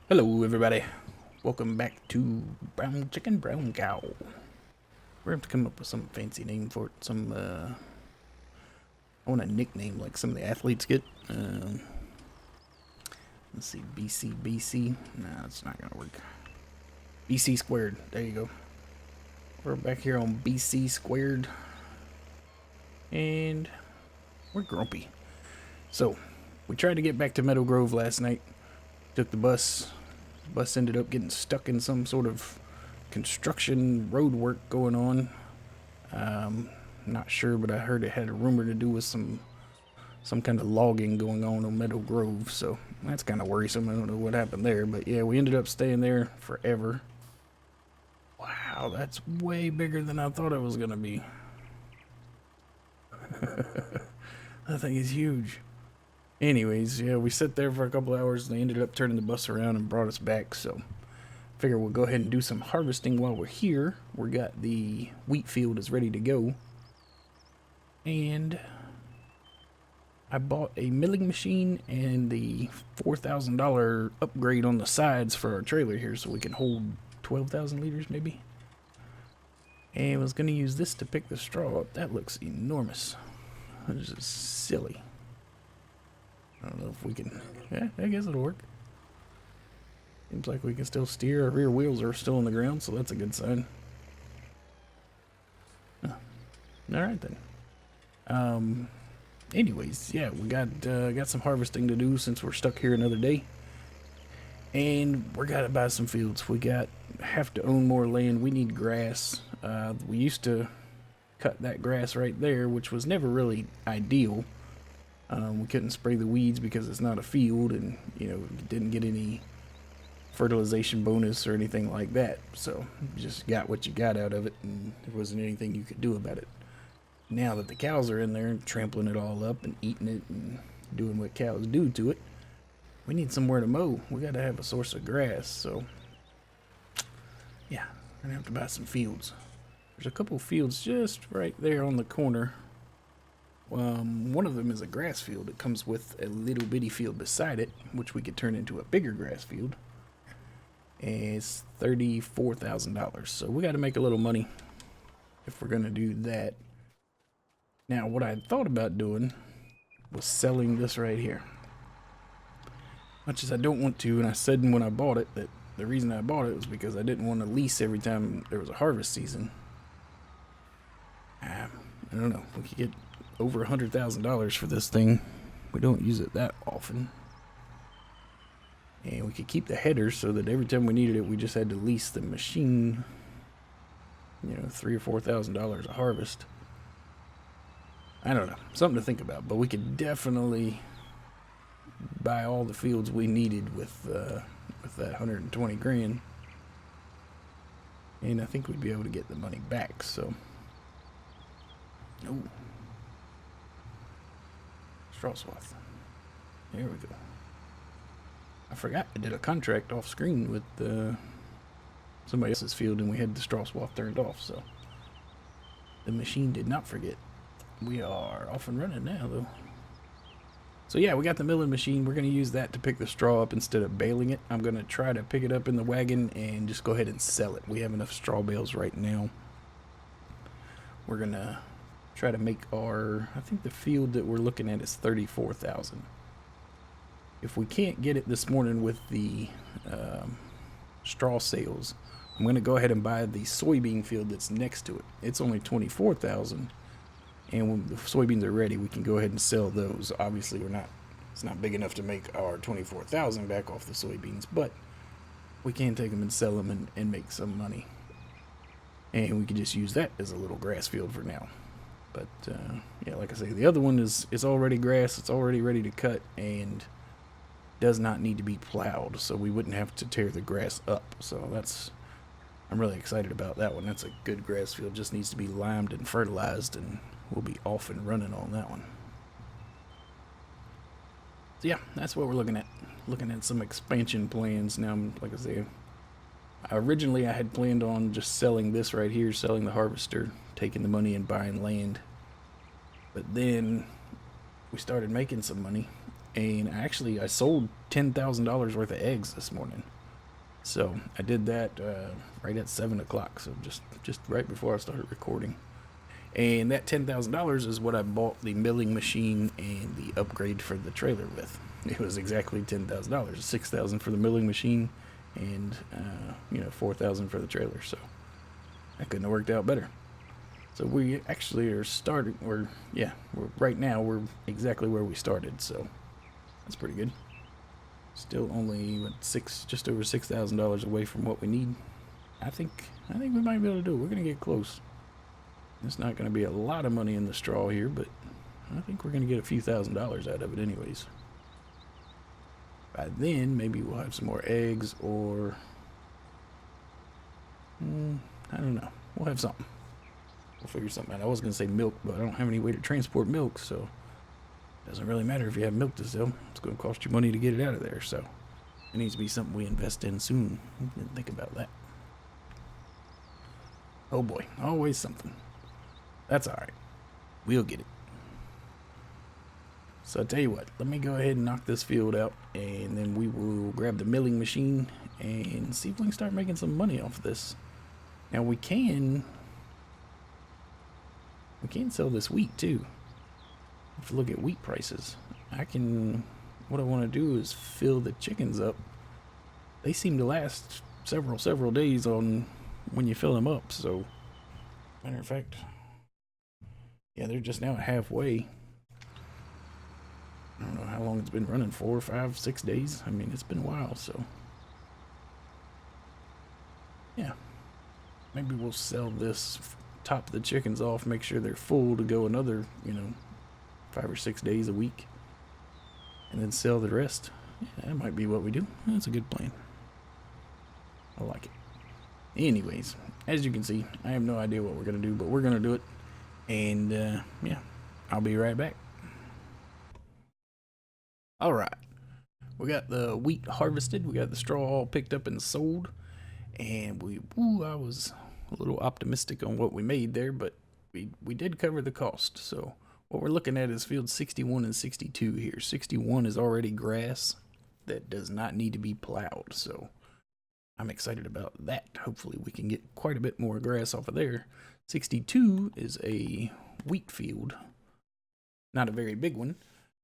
Hello, everybody. Welcome back to Brown Chicken, Brown Cow. We're going to come up with some fancy name for it. I want a nickname like some of the athletes get. Let's see, BC. No, it's not going to work. BC squared. There you go. We're back here on BC squared. And we're grumpy. So, we tried to get back to Meadow Grove last night. Took the bus. Bus ended up getting stuck in some sort of construction road work going on. Not sure, but I heard it had a rumor to do with some kind of logging going on Meadow Grove, so that's kind of worrisome. I don't know what happened there, but yeah, we ended up staying there forever. Wow, that's way bigger than I thought it was gonna be. That thing is huge. Anyways, yeah, we sat there for a couple hours and they ended up turning the bus around and brought us back, so figure we'll go ahead and do some harvesting while we're here. We got the wheat field is ready to go. And I bought a milling machine and the $4,000 upgrade on the sides for our trailer here so we can hold 12,000 liters maybe. And I was going to use this to pick the straw up. That looks enormous. This is silly. I don't know if we can. Yeah, I guess it'll work. Seems like we can still steer. Our rear wheels are still on the ground, so that's a good sign. Huh. All right then. Anyways, yeah, we got some harvesting to do since we're stuck here another day, and we're gotta buy some fields. Have to own more land. We need grass. We used to cut that grass right there, which was never really ideal. We couldn't spray the weeds because it's not a field, and didn't get any fertilization bonus or anything like that. So you just got what you got out of it, and there wasn't anything you could do about it. Now that the cows are in there trampling it all up and eating it and doing what cows do to it, we need somewhere to mow. We got to have a source of grass. So yeah, we're gonna have to buy some fields. There's a couple fields just right there on the corner. One of them is a grass field. It comes with a little bitty field beside it, which we could turn into a bigger grass field. And it's $34,000. So we got to make a little money if we're going to do that. Now, what I had thought about doing was selling this right here. Much as I don't want to, and I said when I bought it that the reason I bought it was because I didn't want to lease every time there was a harvest season. I don't know. We could get over $100,000 for this thing. We don't use it that often. And we could keep the headers so that every time we needed it, we just had to lease the machine. $3,000 or $4,000 a harvest. I don't know. Something to think about. But we could definitely buy all the fields we needed with that 120 grand. And I think we'd be able to get the money back. So, oh, straw swath. There we go. I forgot I did a contract off screen with somebody else's field, and we had the straw swath turned off. So the machine did not forget. We are off and running now, though. So yeah, we got the milling machine. We're going to use that to pick the straw up instead of baling it. I'm going to try to pick it up in the wagon and just go ahead and sell it. We have enough straw bales right now. We're going to try to make I think the field that we're looking at is 34,000. If we can't get it this morning with the straw sales, I'm going to go ahead and buy the soybean field that's next to it. It's only 24,000. And when the soybeans are ready, we can go ahead and sell those. Obviously, it's not big enough to make our 24,000 back off the soybeans, but we can take them and sell them and make some money. And we can just use that as a little grass field for now. But yeah, like I say, the other one is already grass. It's already ready to cut and does not need to be plowed, so we wouldn't have to tear the grass up. So I'm really excited about that one. That's a good grass field. Just needs to be limed and fertilized, and we'll be off and running on that one. So yeah, that's what we're looking at. Looking at some expansion plans now. Like I say, originally I had planned on just selling this right here, selling the harvester, taking the money and buying land. But then we started making some money, and I sold $10,000 worth of eggs this morning. So I did that right at 7 o'clock, so just right before I started recording. And that $10,000 is what I bought the milling machine and the upgrade for the trailer with. It was exactly $10,000. $6,000 for the milling machine, and $4,000 for the trailer. So that couldn't have worked out better. So we actually are starting. We're right now we're exactly where we started. So that's pretty good. Still only just over $6,000 away from what we need. I think we might be able to do it. We're gonna get close. It's not gonna be a lot of money in the straw here, but I think we're gonna get a few $1,000s out of it anyways. By then, maybe we'll have some more eggs, or I don't know. We'll have something. We'll figure something out. I was gonna say milk, but I don't have any way to transport milk, so it doesn't really matter if you have milk to sell. It's gonna cost you money to get it out of there, so it needs to be something we invest in soon. Didn't think about that. Oh boy, always something. That's alright. We'll get it. So I tell you what, let me go ahead and knock this field out, and then we will grab the milling machine and see if we can start making some money off of this. Now we can sell this wheat too. If you look at wheat prices, what I want to do is fill the chickens up. They seem to last several days on when you fill them up. So matter of fact, yeah, they're just now at halfway. I don't know how long it's been running, 4, 5, 6 days. I mean, it's been a while, so yeah, maybe we'll sell this, top the chickens off, make sure they're full to go another 5 or 6 days a week, and then sell the rest. Yeah, that might be what we do. That's a good plan. I like it. Anyways, as you can see, I have no idea what we're gonna do, but we're gonna do it. And yeah, I'll be right back. All right, we got the wheat harvested. We got the straw all picked up and sold, and I was a little optimistic on what we made there, but we did cover the cost. So what we're looking at is field 61 and 62 here. 61 is already grass that does not need to be plowed, so I'm excited about that. Hopefully we can get quite a bit more grass off of there. 62 is a wheat field, not a very big one,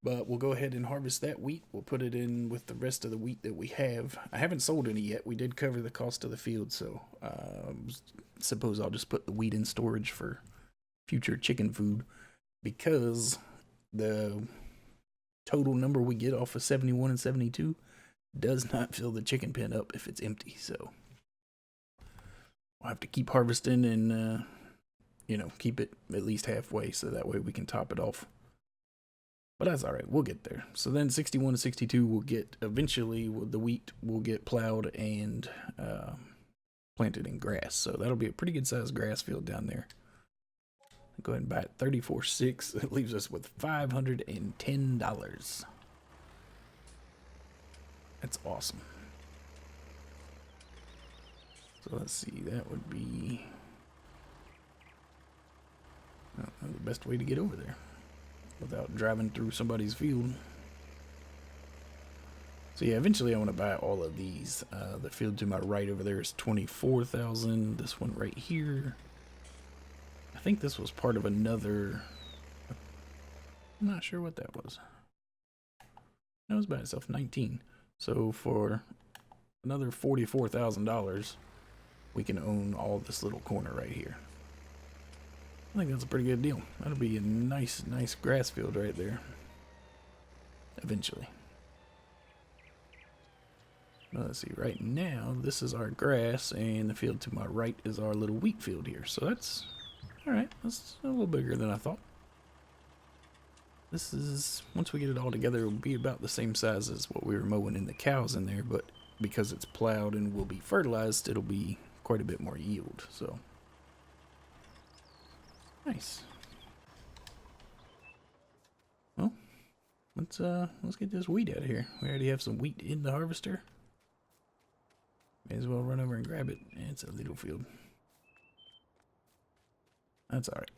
but we'll go ahead and harvest that wheat. We'll put it in with the rest of the wheat that we have. I haven't sold any yet. We did cover the cost of the field, so suppose I'll just put the wheat in storage for future chicken food, because the total number we get off of 71 and 72 does not fill the chicken pen up if it's empty. So we'll have to keep harvesting and keep it at least halfway, so that way we can top it off. But that's all right. We'll get there. So then 61 to 62 will get, eventually the wheat will get plowed and planted in grass. So that'll be a pretty good sized grass field down there. Go ahead and buy it 34.6. It leaves us with $510. That's awesome. So let's see, that would be the best way to get over there without driving through somebody's field. So yeah, eventually I want to buy all of these. The field to my right over there is 24,000. This one right here, I think this was part of another, I'm not sure what that was. That was by itself, 19. So for another $44,000, we can own all this little corner right here. I think that's a pretty good deal. That'll be a nice grass field right there. Eventually. Let's see, right now, this is our grass, and the field to my right is our little wheat field here. So that's, alright, that's a little bigger than I thought. This is, once we get it all together, it'll be about the same size as what we were mowing in the cows in there, but because it's plowed and will be fertilized, it'll be quite a bit more yield, so. Nice. Well, let's get this wheat out of here. We already have some wheat in the harvester. May as well run over and grab it. It's a little field. That's alright.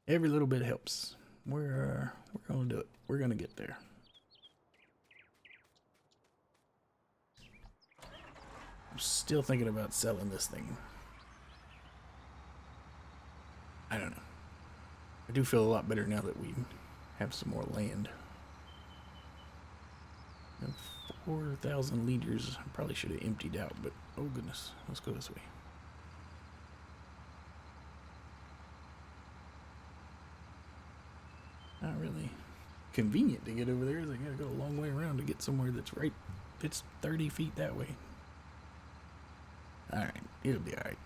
Every little bit helps. We're gonna do it. We're gonna get there. I'm still thinking about selling this thing. I don't know. I do feel a lot better now that we have some more land. 4,000 liters. I probably should have emptied out, but oh goodness. Let's go this way. Not really convenient to get over there. I gotta go a long way around to get somewhere that's right. It's 30 feet that way. Alright, it'll be alright.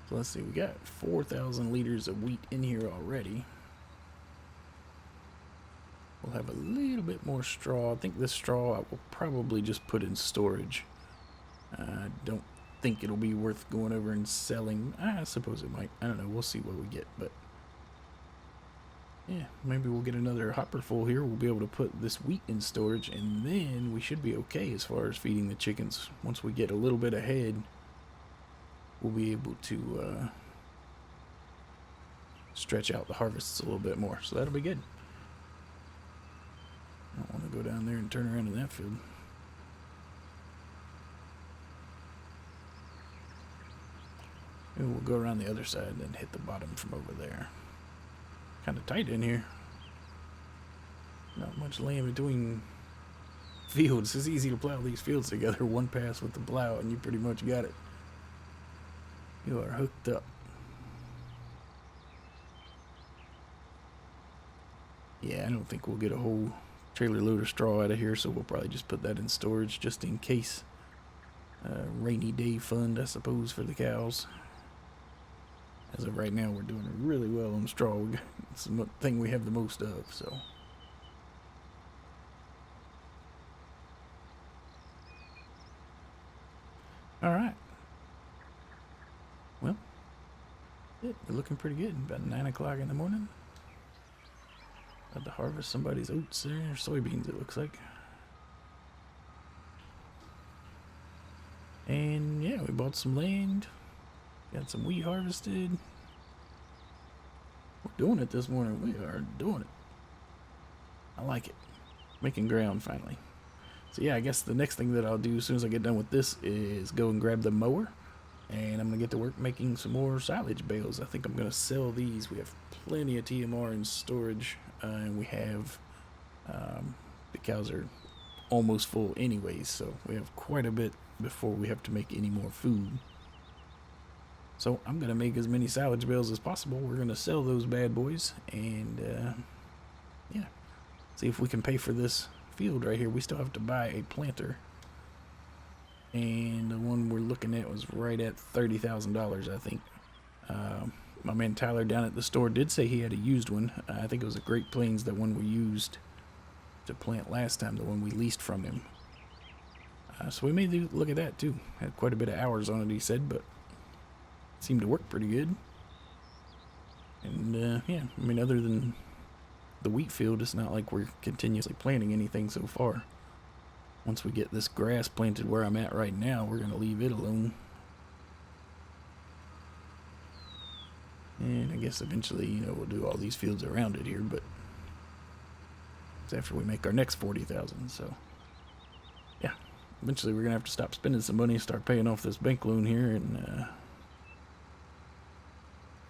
So let's see, we got 4,000 liters of wheat in here already. We'll have a little bit more straw. I think this straw I will probably just put in storage. I don't think it'll be worth going over and selling. I suppose it might. I don't know. We'll see what we get, but yeah, maybe we'll get another hopper full here. We'll be able to put this wheat in storage, and then we should be okay as far as feeding the chickens. Once we get a little bit ahead, we'll be able to stretch out the harvests a little bit more. So that'll be good. I don't want to go down there and turn around in that field. Maybe we'll go around the other side and then hit the bottom from over there. Kind of tight in here. Not much land between fields. It's easy to plow these fields together. One pass with the plow and you pretty much got it. You are hooked up. Yeah, I don't think we'll get a whole trailer load of straw out of here, so we'll probably just put that in storage just in case. Rainy day fund, I suppose, for the cows. As of right now, we're doing really well on straw. It's the thing we have the most of, so. Alright. Well, we're looking pretty good. About 9 o'clock in the morning. About to harvest somebody's oats there, or soybeans, it looks like. And yeah, we bought some land. Got some wheat harvested. We're doing it this morning. We are doing it. I like it. Making ground finally. So yeah, I guess the next thing that I'll do as soon as I get done with this is go and grab the mower. And I'm going to get to work making some more silage bales. I think I'm going to sell these. We have plenty of TMR in storage. And we have, the cows are almost full anyways. So we have quite a bit before we have to make any more food. So I'm going to make as many silage bales as possible. We're going to sell those bad boys. And, yeah. See if we can pay for this field right here. We still have to buy a planter. And the one we're looking at was right at $30,000, I think. My man Tyler down at the store did say he had a used one. I think it was a Great Plains, the one we used to plant last time, the one we leased from him. So we may look at that too. Had quite a bit of hours on it, he said, but it seemed to work pretty good. And yeah, I mean, other than the wheat field, it's not like we're continuously planting anything so far. Once we get this grass planted where I'm at right now, we're going to leave it alone. And I guess eventually, you know, we'll do all these fields around it here, but it's after we make our next 40,000, so yeah. Eventually we're going to have to stop spending some money, start paying off this bank loan here, and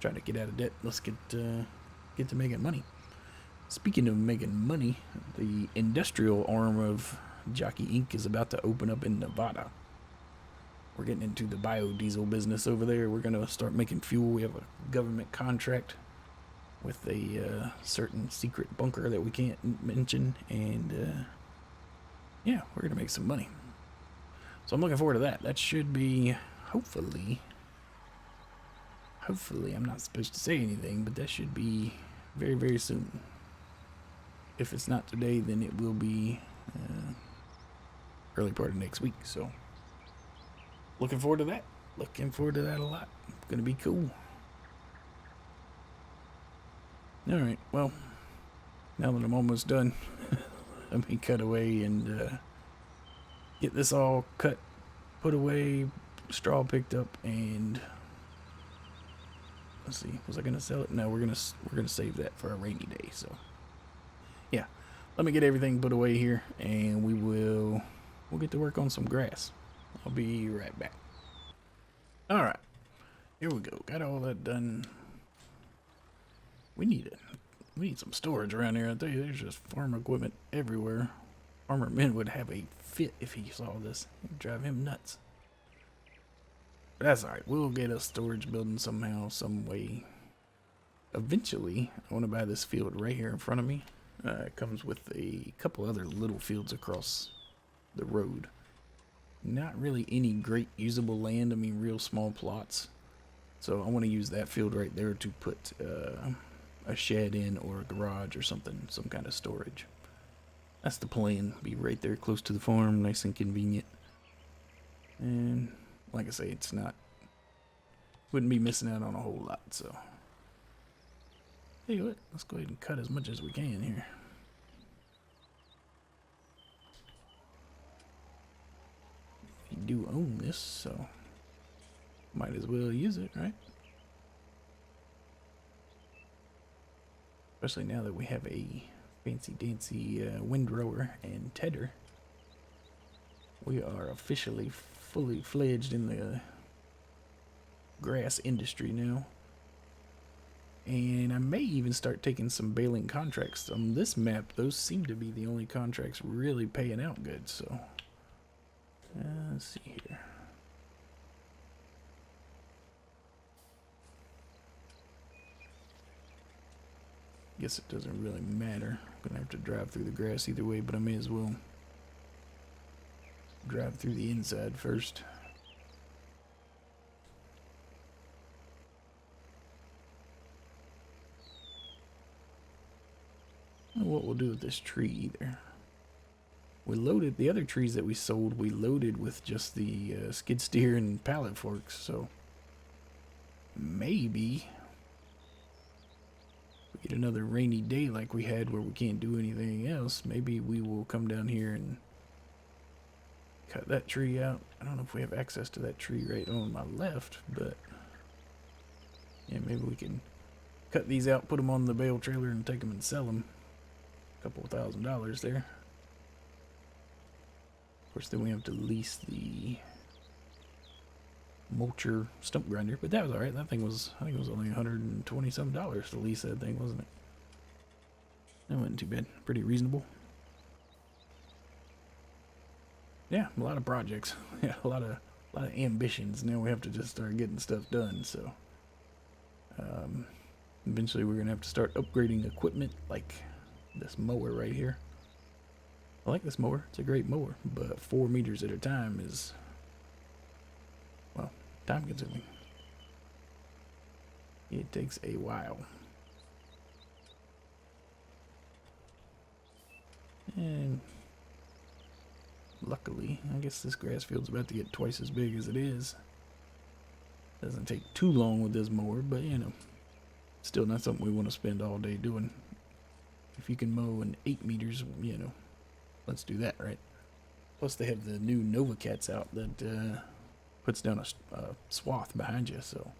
try to get out of debt. Let's get to making money. Speaking of making money, the industrial arm of Jockey Inc. is about to open up in Nevada. We're getting into the biodiesel business over there. We're going to start making fuel. We have a government contract with a certain secret bunker that we can't mention. And yeah, we're going to make some money. So I'm looking forward to that. That should be, hopefully, I'm not supposed to say anything, but that should be very, very soon. If it's not today, then it will be early part of next week. So looking forward to that. Looking forward to that a lot. It's going to be cool. Alright, well, now that I'm almost done, let me cut away and get this all cut, put away, straw picked up, and let's see, was I going to sell it? No, we're gonna save that for a rainy day. So yeah, let me get everything put away here, and we'll get to work on some grass. I'll be right back. All right, here we go. Got all that done. We need some storage around here. I tell you, there's just farm equipment everywhere. Farmer Men would have a fit if he saw this. It'd drive him nuts. But that's alright. We'll get a storage building somehow, some way. Eventually, I want to buy this field right here in front of me. It comes with a couple other little fields across the road. Not really any great usable land. I mean, real small plots. So I want to use that field right there to put a shed in, or a garage or something, some kind of storage. That's the plan. Be right there close to the farm, nice and convenient. And like I say, it's not, wouldn't be missing out on a whole lot, so. Hey, what? Let's go ahead and cut as much as we can here. We do own this, so might as well use it, right? Especially now that we have a fancy-dancy windrower and tedder. We are officially fully fledged in the grass industry now. And I may even start taking some baling contracts. On this map, those seem to be the only contracts really paying out good, so. Let's see here. Guess it doesn't really matter. I'm gonna have to drive through the grass either way, but I may as well drive through the inside first. And what we'll do with this tree either. We loaded the other trees that we sold. We loaded with just the skid steer and pallet forks. So maybe we get another rainy day like we had where we can't do anything else. Maybe we will come down here and cut that tree out. I don't know if we have access to that tree right on my left, but yeah, maybe we can cut these out, put them on the bale trailer, and take them and sell them. Couple $1,000 there. Of course, then we have to lease the mulcher stump grinder, but that was alright. That thing was, I think it was only $120 some to lease that thing, wasn't it? That wasn't too bad. Pretty reasonable. Yeah, a lot of projects. Yeah, a lot of ambitions. Now we have to just start getting stuff done. So, eventually we're gonna have to start upgrading equipment like this mower right here. I like this mower. It's a great mower, but 4 meters at a time is, well, time consuming. It takes a while. And luckily, I guess this grass field's about to get twice as big as it is. Doesn't take too long with this mower, but you know, still not something we want to spend all day doing. If you can mow in 8 meters, you know, let's do that, right? Plus, they have the new Nova Cats out that puts down a swath behind you, so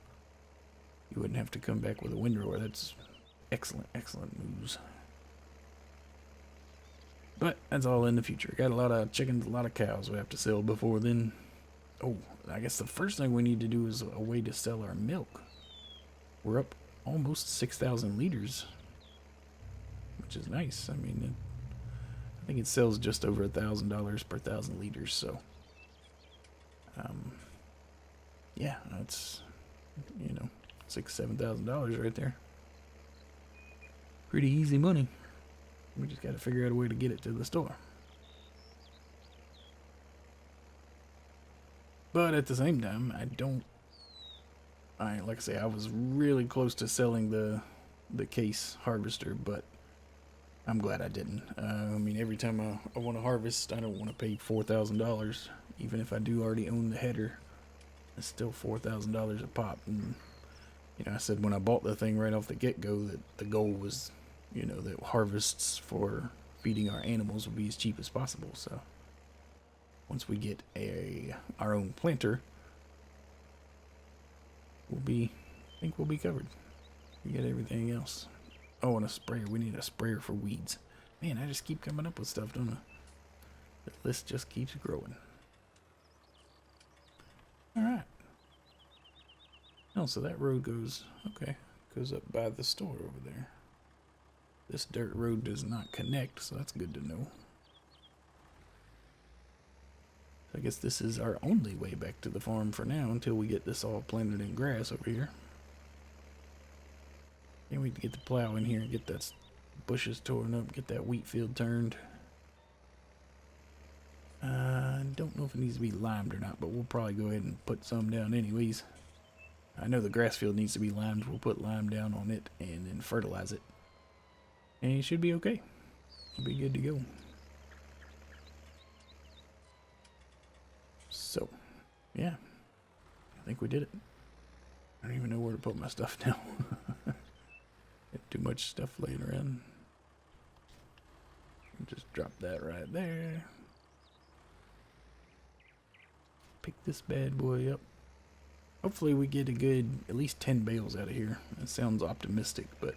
you wouldn't have to come back with a windrower. That's excellent, excellent news. But that's all in the future. Got a lot of chickens, a lot of cows we have to sell before then. Oh, I guess the first thing we need to do is a way to sell our milk. We're up almost 6,000 liters, which is nice. I mean, I think it sells just over $1,000 per 1,000 liters. So, yeah, that's, you know, $6,000-7,000 right there. Pretty easy money. We just got to figure out a way to get it to the store. But at the same time, like I say, I was really close to selling the case harvester, but I'm glad I didn't. I mean, every time I want to harvest, I don't want to pay $4,000. Even if I do already own the header, it's still $4,000 a pop. And, you know, I said when I bought the thing right off the get-go that the goal was, you know, that harvests for feeding our animals would be as cheap as possible. So once we get our own planter, I think we'll be covered. We get everything else. Oh, and a sprayer. We need a sprayer for weeds. Man, I just keep coming up with stuff, don't I? The list just keeps growing. Alright. Oh, so that road goes, okay, goes up by the store over there. This dirt road does not connect, so that's good to know. I guess this is our only way back to the farm for now until we get this all planted in grass over here. Can't wait to get the plow in here and get that bushes torn up, get that wheat field turned. I don't know if it needs to be limed or not, but we'll probably go ahead and put some down anyways. I know the grass field needs to be limed. We'll put lime down on it and then fertilize it. And it should be okay. It'll be good to go. So, yeah. I think we did it. I don't even know where to put my stuff now. Got too much stuff laying around. Just drop that right there. Pick this bad boy up. Hopefully we get a good at least 10 bales out of here. That sounds optimistic, but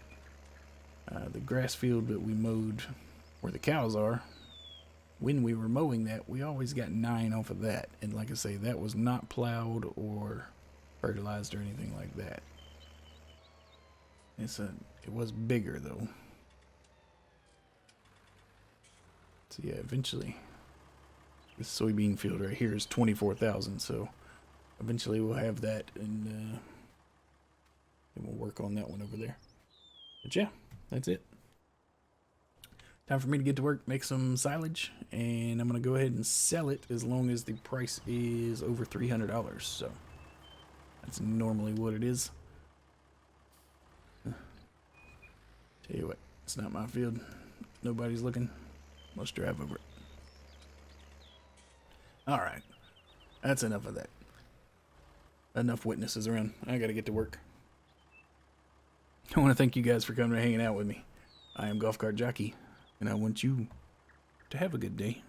the grass field that we mowed where the cows are, when we were mowing that, we always got 9 off of that. And like I say, that was not plowed or fertilized or anything like that. It was bigger though. So yeah, eventually this soybean field right here is 24,000, so eventually we'll have that, and we'll work on that one over there. But yeah, that's it. Time for me to get to work, make some silage, and I'm going to go ahead and sell it as long as the price is over $300. So that's normally what it is. Tell you what, it's not my field. Nobody's looking. Let's drive over it. Alright, that's enough of that. Enough witnesses around. I gotta get to work. I want to thank you guys for coming and hanging out with me. I am Golf Cart Jockey, and I want you to have a good day.